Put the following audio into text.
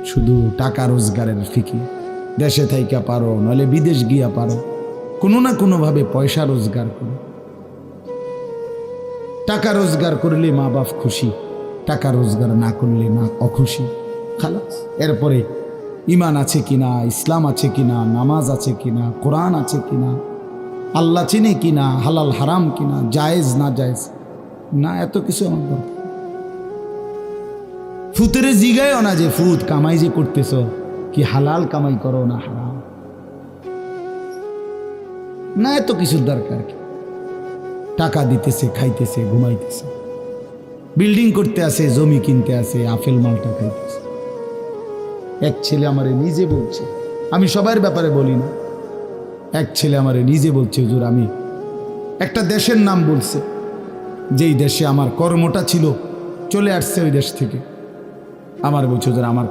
শুধু টাকা রোজগারের ফিকি। দেশে থাইকা পারো, নইলে বিদেশ গিয়া পারো, কোনো না কোনোভাবে পয়সা রোজগার করো। টাকা রোজগার করলে মা বাপ খুশি, টাকা রোজগার না করলে মা অখুশি। খালাস। এরপরে ইমান আছে কিনা, ইসলাম আছে কিনা, নামাজ আছে কিনা, কোরআন আছে কিনা, আল্লাহ চিনে কিনা, হালাল হারাম কিনা, জায়েজ না জায়েজ না, এত কিছু আমার দরকার। ফুতেরে জিগায়ও না যে ফুত কামাই যে করতেছ কি হালাল কামাই করো না হারাম, না এত কিছুর দরকার কি। টাকা দিতেছে, খাইতেছে, ঘুমাইতেছে, বিল্ডিং করতে আসে, জমি কিনতে আসে, আপেল মালটা খাইতেছে। এক ছেলে আমারে নিজে বলছে, আমি সবার ব্যাপারে বলি না, এক ছেলে আমারে নিজে বলছে, হুজুর আমি একটা দেশের নাম বলছে, যেই দেশে আমার কর্মটা ছিল, চলে আসছে ওই দেশ থেকে। আমার বলছে হুজুর আমার